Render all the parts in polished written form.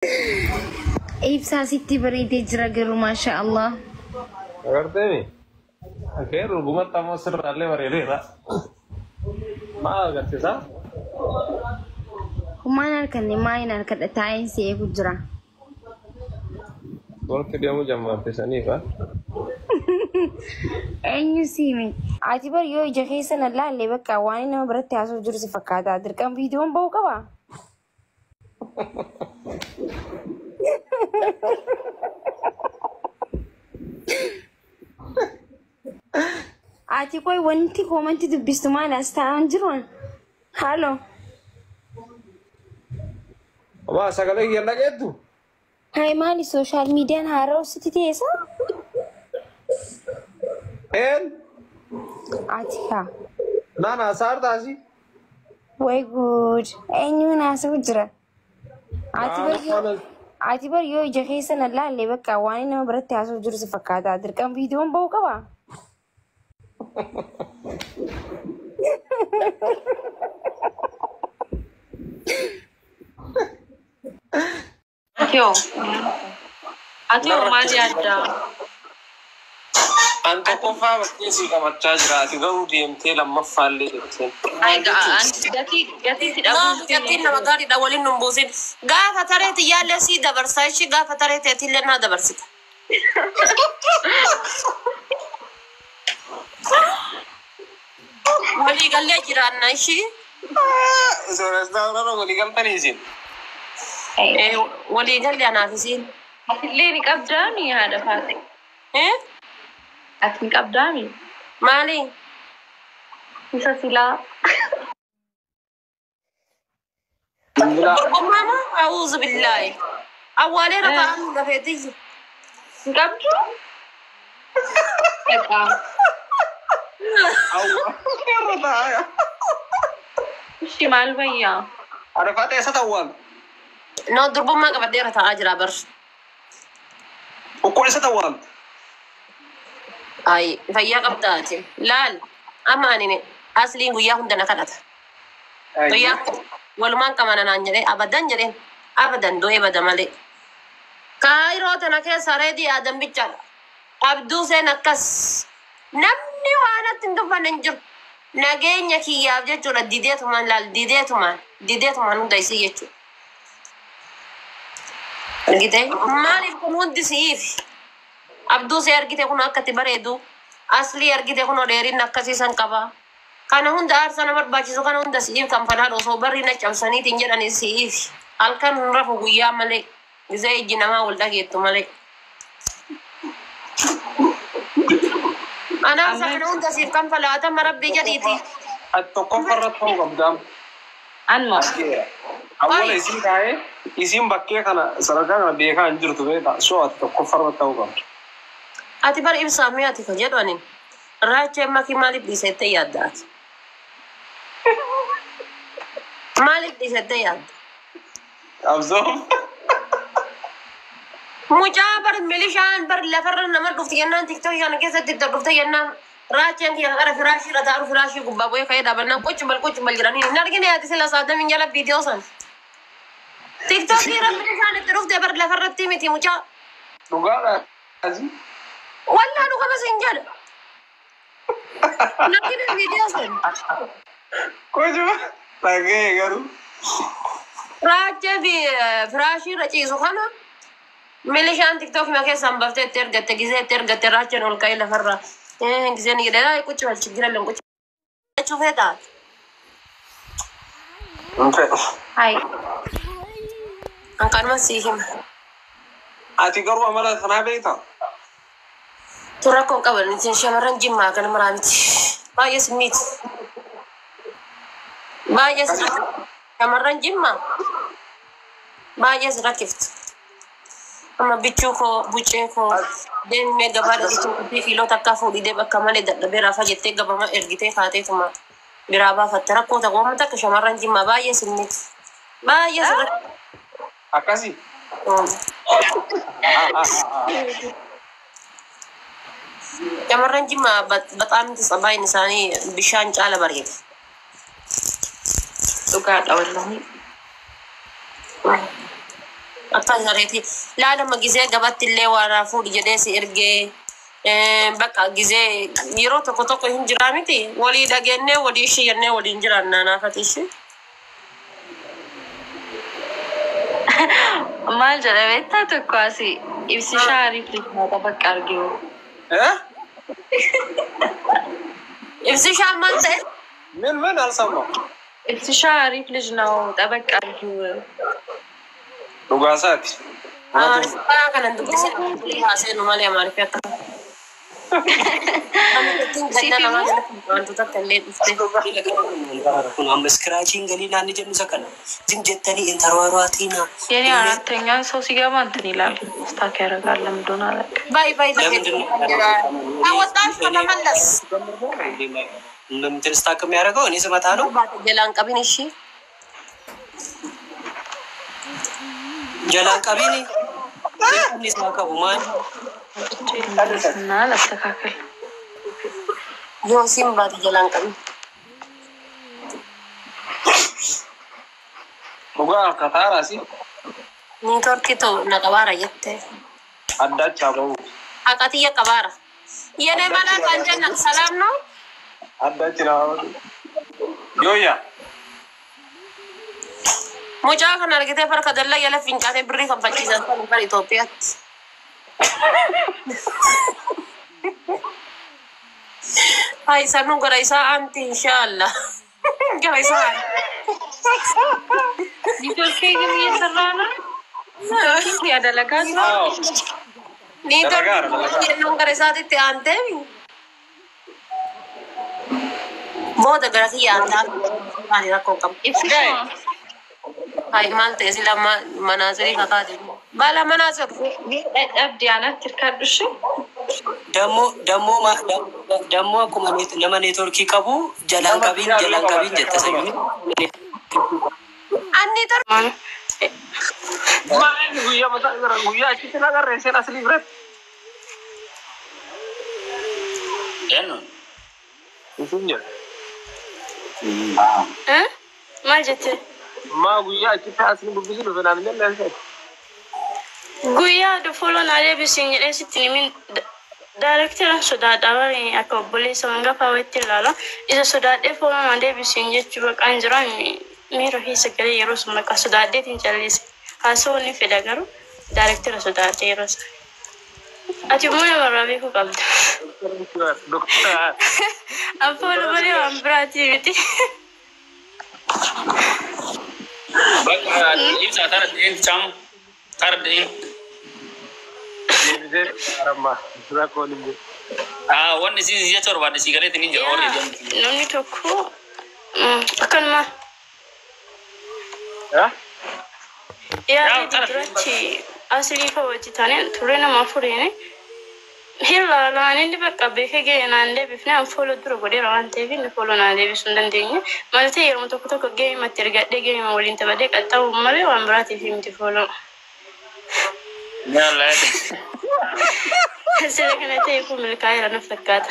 إبسا ستي بريدي جرجر ما شاء الله. أقدرني. أخير ربما تمسر على وريلي لا. ما أقدر صح؟ وما نركني ما ينركن التعين سيف جرا. قلت اليوم جمع بسني فا. أين يسيمي؟ عتبر يو جهيسنا لا اللي بكا وانا برتي عشان جرس فكاتا دركم فيديو بوكا با. عتبر وانتي كومنتي دبستو معنا استانجرون. هالو. ما سأقولك يلا جدو. هاي مالي سوشيال ميديا هارو ستيتيسا. إن. عتيها. نانا صار داسي. Way good. أينو ناس وجرا. عتبر يو جهيسنا لا اللي بكا وانا برتي عشان جرس فكاتا دركم فيديو بوكا با. Atio. Atio mali ada. Anto kofa waktu kamu charge rati garu DMT lama file itu. Aiga, gati tidak boleh. Gati nama gari dah walin numbusin. Gak fatare ti ya lesi dah bersaishi. Gak fatare ti atil na dah bersih. Wali galia jiran naishi. Seorang orang wali gal tani izin. Wali galia nafisin. Atillee ni qabdaami haadha faate. Ati ni qabdaami. Maali. Isa silaa. Mama, a'udhu billahi. Awwalee rafaan gafeetii. Ni qabdu? Egaa. Awwal. Ishi maal bayyaa? Ada fate esa tawwal. No, durbummaa qabadhee rataa jira bar. Uko esa tawwal. Ay, fayyaa qabdaati. Laal, amma ani asliin guyyaa hunda na kadhata. Guyyaa walumaan qabana naan jedhee abadan jedheen abadan du'ee bada malee. Kaayiroo tana keessa reedii aadan bichaadha. Abduu seen akkas namni waanatti hin dubbanne hin jiru. Nageenya kiyyaaf jechuudha dideetumaan laal dideetumaan hunda isii jechuudha. Argitee maaliif kun hundi siif? Abduu see argite kun akkatti bareedu aslii argite kun dheerinni akkasiisan qaba. Kana hunda aarsa nama barbaachisu kana hunda siif kan fadhaan osoo barri na cabsaniitiin jedhanii siif halkan rafu guyyaa malee gizee ijji namaa wal dhageettu malee. Ana aarsa kana hunda siif kan falaata marabbii jedhiiti. Tokko farra ta'uu qabdaam. Anuma. Awwala isin kaa'ee isin bakkee kana sadarkaa kana beekaa hin jirtu beektaa soo ati tokko farra ta'uu qabda. Ati bar ibsaa mi'a ati kan jedhu ani raacha makii maaliif dhiisettee yaaddaati? Maaliif dhiisettee yaadda? Absoom. Mucaa bar milishaan bar lafarra nama dhufti yennaan tiktookii kana keessatti itti dhufte yennaan raacheen kiyya gara firaashii irra taa'u firaashii gubbaa bu'ee ka'ee dhaabannaan qochi bal jedhanii hin argine ati sila saadamin jala viidiyoo san. Tiktookii irra milishaan itti dhufte bar lafarratti miti mucaa. Dhugaadha. Asii. Wallah nu kama sin jedha. Nakine viidiyoo san. Kojuma. Dhagee garuu. Raachee fi firaashii irra ciisu kana milishaan tiktookii ma keessaan baftee itti ergatte gizee itti ergatte raacheen ol ka'ee lafarraa. Gizee ni jedhee kuchi wal chigirallee kuchi. Chufee taate. Hai. Ankanuma sii hima. Ati garuu amala kanaa beektaa? Tura kon qaban isin shamarran jimmaa kana maraa miti. Baay'ee simmiiti. Baay'ee shamarran jimmaa. Baay'ee si rakkiftu. Amma bichuu koo buccee koo deemee gabaadha jechuun fi fiilota akka fuudhidee bakka malee dadhabee raafa jettee gabama ergitee kaateetuma biraa baafatte rakkoo ta'u waan akka shamarran jimmaa baay'ee simmiiti. Baay'ee si rakkiftu. Akkasii. Shamarran jimmaa baxaan baay'een isaanii bishaan caala bareeda. Dhugaadha wallahi. Akkan gareeti. Laalama gizee gabatti illee waan fuudhi jedhee si ergee bakka gizee yeroo tokko tokko hin jiraa miti. Walii dhageenyee walii ishii jennee waliin jiraannaa naafati ishii. Maal jedha beektaa tokko asii ibsi shaarii filifnaata bakka argiru. Ibsi shaan maal ta'e? ምን አልሰማው ibsi shaarii filifnaata bakka argiru. ዱጋሳት Kanan dubbisee haasa'e malee amaariffii akka. kun amma scratching galina ni jennu sakana jin jettani interwaruatina Yeni arattenyan ሰው ሲገባ እንትን ይላል ስታክ ያደርጋል ለምንድን አላውቅም ባይ ባይ አወጣሽ ከተመለስ ለምን ስታክ የሚያደርገው እኔ ስመጣ ነው ጀላን ቀቢን እሺ ጀላን ቀቢን እኔ ስማከው ማን እና ለስተካከል ዮሲም ባድ ጀላን ቀቢን ሙጋ ከታራሲ ኔትወርክ ተው ነቀባራ የተ አዳች አበው አቃትየ ቀባራ የኔ ማና ካንጀና ሰላም ነው አዳች ነው ዮያ ሙጃ ከና ለገተ ፈር ከደላ ያለ ፍንጫቴ ብሪ ከፈቺዛን ፈር ኢትዮጵያ አይ ሰኑ ገራይሳ አንቲ ኢንሻአላህ ገራይሳ ኔትወርክ ግን እየሰራ ነው ያደለጋት ኔትወርክ ነው ገራይሳ ዲቴ አንተ ቦደ ገራሲ ያንታ ማኒ ረኮም Ay malte sila manaziri kakadi. Bala manazir. abdi ana ትርከዱሽ ደሞ ኮማኔት ለማን ኔትወርክ ይቀቡ ጀላን ቀቢን ጀተሰኝ አንዴ ተር ማን ጉያ መታገራ ጉያ እቺ ተናገረ ሰላ ስሊብረት ያኑ እንዴ ማጀት ما ويا كيف حاسين ببزلو فانا من الله يسعدك Guyyaa dufolon alee bisiin jedhee sitti min daarekteran sodaadhaawwan akka obboleessa hangafa walitti ilaala. Isa sodaadhee folon alee bisiin jechuu baqaan jiran miira fi sagalee yeroo sun maqaa sodaadheetiin calleesse. Haasawwan ni fedha garuu daarektera sodaadhee yeroo sana. Ati immoo namarraa beekuu qabda. Afaan malee waan biraatii miti. Ibsa taradin cham taradin arama rakoni wanni si jecha orbaade sigareet ni jira orri Namni tokko akkanuma yaadii duratti asii fa wajji taaneen turre nama furiini Hilaalaan bakka beekee geenaan deebifnee anfooloo dura godheera waan ta'eef inni fooloo naa deebisuu hin dandeenye. Malee yeroo tokko geema itti ergadhee geema waliin taphadhee qaxxaa'u malee waan biraatiif miti fooloo. Sila kana ta'e kun milkaa'eera na fakkaata.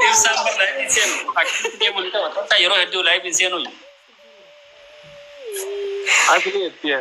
ibsaan barraa inni seenu akkitti deemu ni ta'u yeroo hedduu laayif hin seenu asli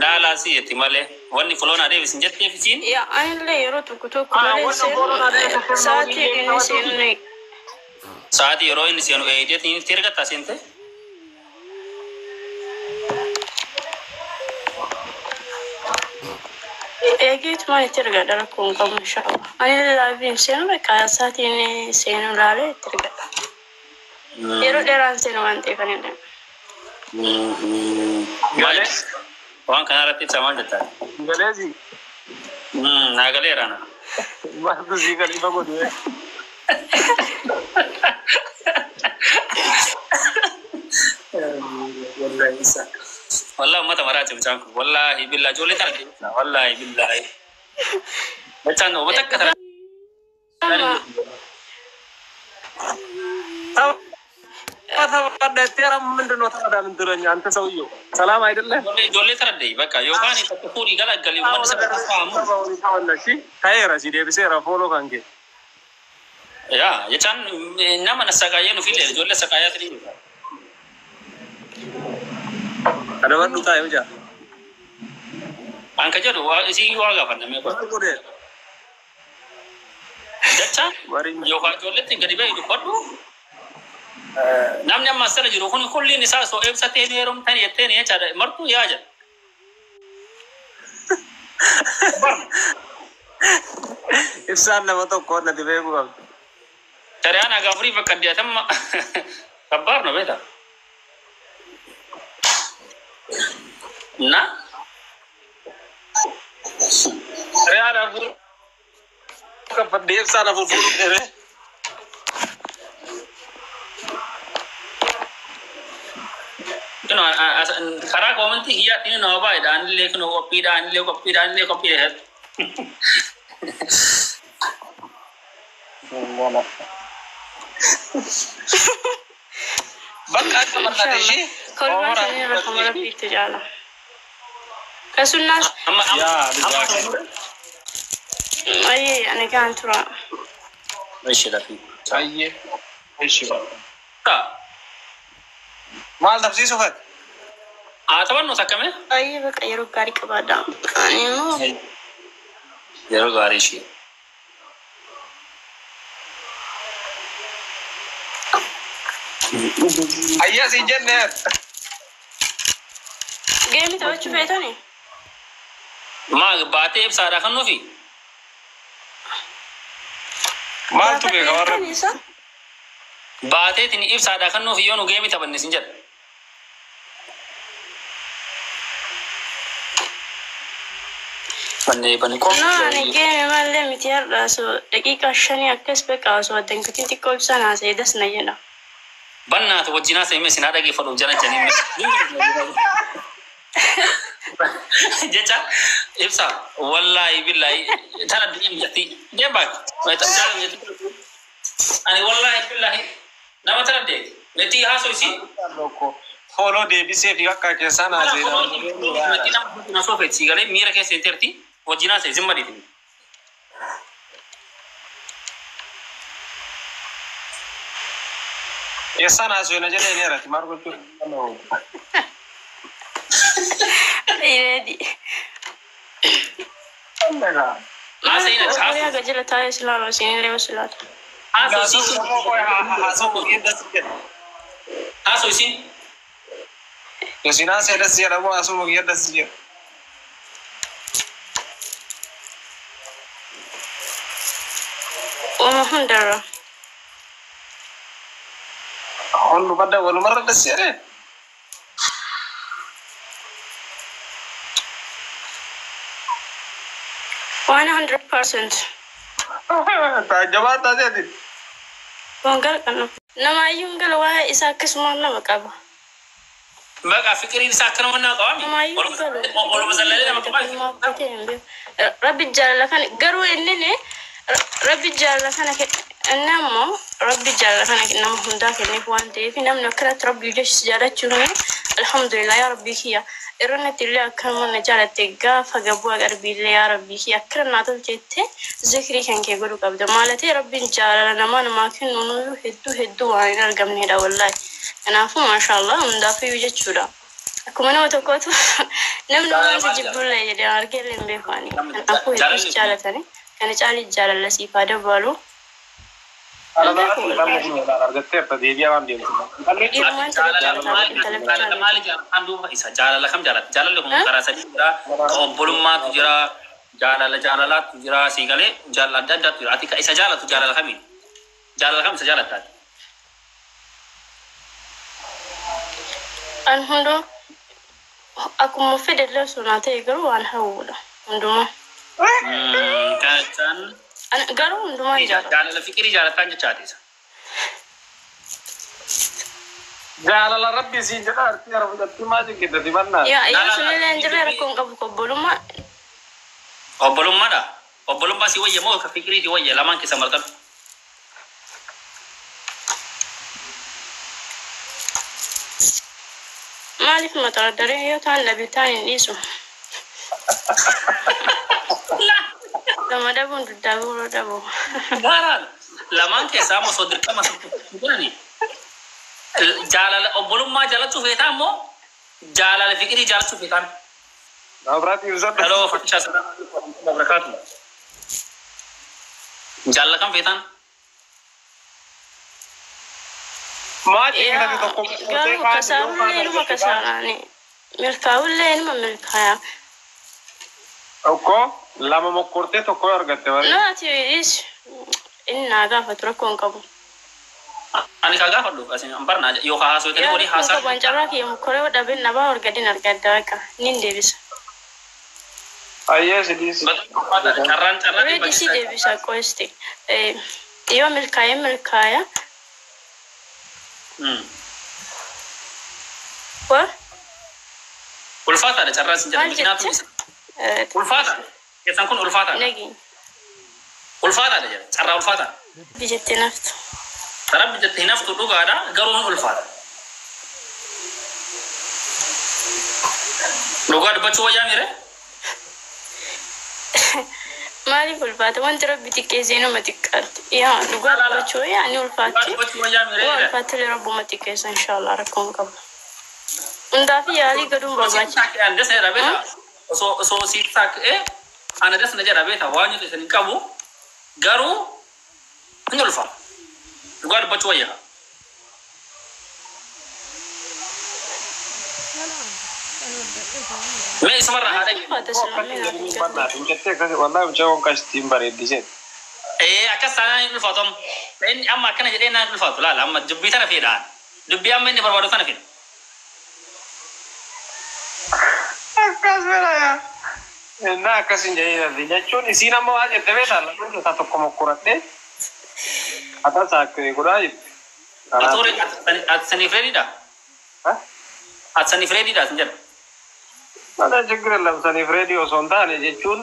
Nala si yeti male wanni folona Davis njette fisin Ya anille yeroo tokko malee sa'aatii inni seenu saati yeroo inni seenu eedeti inni tirgata sente eegitu maa itti ergadha rakkoon qabu inshallah. Anille laafiin seenu bakka sa'aatii inni seenu laalee itti ergadha. Yeroo dheeraan seenu waan ta'eef anille. Waan kana irratti ibsamaan jettaa. galezi Naagaleerana. maatu si gali bagodu Wallahi isa. Wallahi ummata maraati mucaan kun. Wallahi billahi ijoollee tana deemsa. Wallahi billahi. Mucaan ummata akka tana. ተራ ምንድነው ታዳ ምን ትለኛ አንተ ሰውዬው ሰላም አይደለም ijoollee tana deeyi bakka yookaan tokko fuudhii galaggali uummanni sadarkaa fa'aamu. kayeera si deebiseera fooloo kan kee Yaa jechaan nama na saqaayee nuuf illee ijoollee saqaayaa tiri. Ada wandu tayo ja. Angka jodoh, isi warga apa namanya? Ko de. Jaca, yo ka jolle te gadi bay du kodu. Namnya masala juro kun kulli ni sa so ebsa te ne rom tani ette ne cha martu ya ja. Ibsan na to ko na dibe ko. Tare ana gafri fa kadiya tamma. Kabar no beta. Na? Tare ana bu ka pade ibsan na bu tere. You know, kara commenti hiya tini no ba dan le ko copy dan le copy he. Bakka sama tadi. Kalau sini rakamara itu jalan. Kesunas. Ya, Aye, ane kan tura. Masih dah. Ayye. Aishi ba. Tak. Mal tafsi sufat. Ataman no sakame? Aye, bak ayo kari kepada. Ane no. Jero gari shi. Ayya si Janet. Game itu coba itu nih. Ma baate sara kan no fi. Mal tu ke kawar. Baate tini if sara kan no fi yo no game ta banne sinjat. Banne ko. No, ane game malle mitiar so dakika shani akkas be kaso adan katin tikol sana sai das na yana. Banna to wajina sai me sinada ge fado jana jani me. Jecha ifsa wallahi billahi tana dim yati debak mai ta jalo yati ani wallahi billahi nama tana de yati haso isi Loko. Follow de bise fi akka ke sana je na. yati na so fe sigale mira ke senterti wajina sai zimma di Ya sana so na jene ne rati margo tu. Ready. asa ina Saya haso agak jelas tadi selalu sini lewat selat. haso isi haso isi Ya sina se da siya da mo aso mo yadda siya. Hundara. Hondu pada walu marra da siya re. 100%. Ta jawab ta jadi. Banggal kan. Nama ayung kalau wah isa kesumah nama kaba. baka fikiri sakana mana kawami Nama ayung kalau. wala masalale nama kawami Rabbi jalla kan garu ini ne. Rabbi jalla kan ke nama Rabbi jalla kan nama hunda ke ne kuan te fi namna krat Rabbi je sejarah cuma alhamdulillah ya Rabbi kia. Irana tilla kan mana jala tega fagabu agar bille ya Rabbi kia karena tu jette zikri kan ke guru kabda malate Rabbi jalla nama nama ke nunu heddu aina gamne da wallahi ana fu mashallah unda fi wije chura kumana wato ko to namna ma jibulla ya da arke lembe fani aku heddu jala tani kana jali jala la si pada balu Ala ba ta argatte ta deviya wan dim. irman mali jam andu isa jala la kam jala lo kara sa jira ko bolumma tu jira jala la tu jira sigale jala dadda tu atika isa jala tu jala la kami jala la kam sa jala ta an hundo aku mo fede la sonata e garu an hawula nduma kan an garu nduma jala la fikiri jala tan chati sa Jala la rabbi si jala arti arab jatti ma je kita di mana. ya ayo sunile njere ko ngabu ko boluma obbolum si wayya mo ka fikiri di wayya laman ki samartan malif matara dare yo tan labitani isu Lama dabun dabu. Garal. Laman ke sama sodir kama gimana nih? Jalan obbolum ma jalan tuh feta mo. jaalala fiqirii jaalachuu feetaan. Abrat Yusuf. Hello, Fatisha sana. Wabarakatuh. Jaalala kam feetaan. Maati Ya, kita tokko garuu kasaarullee ilma kasaaraani. Milkaa'ullee ilma milkaa'aa. Tokko lama mokkortee tokko argatte malee. Naatiis inni naa gaafatu rakkoo hin qabu. Ani kaa gaafadhu asin ambarna yoo haasoo kene wali Yaa haasaa. qaban carraa kiyya mukkoree dhabin nabaa argadin argadda akka nin deebisa. Ayyee sidis. Carraan Reedi si deebisa qoesti. Yoo milkaa'e. Wa? Ulfaataadha carraan sin jedhu Maal mikinaatu jette? ulfaata. Keessan kun ulfaataadha. Nagi. Ulfaataadha jedha carraa ulfaataadha. Bijetti naftu. Rabbi jettee naftu dhugaadha garuu ulfaata. Dhugaa dubbachuu wayyaa mire? Maaliif ulfaata? Wanti rabbi xiqqeessee nama xiqqaatti. Yaa dhugaa dubbachuu yaani ulfaatti. Dubbachuu wayyaa mire? Waa ulfaatti rabbuma xiqqeessa inshallah rakkoon qabu. Hundaafi yaalii gaduun barbaachisa. Andes na rabeta. So si tak ana des na jara beta wanyu te sin qabu garu ngulfa. Dugaa dubbachuu wayyaa. Me ismarra haadha. Ulfaata sinamee naaf Jettee akkasi wallahi mucaa kastiin bareeddisee. Akkas taanaan ulfaatom. Inni amma akkana jedhee naan ulfaatu laala amma dubbii tana fedhaan. Dubbii amma inni barbaadu tana fedha. Akkas bela yaa. Innaa akkasin jedhee jechuun isiin amma waa jette beekaa lafa isaa tokko mokkoradhee. Atas akka godhaa jirti. Atoore atsanii Frediidha. Atsanii Frediidha sin jedha. Mana ችግር የለም ሰኒ ፍሬዲ osoo hin taane jechuun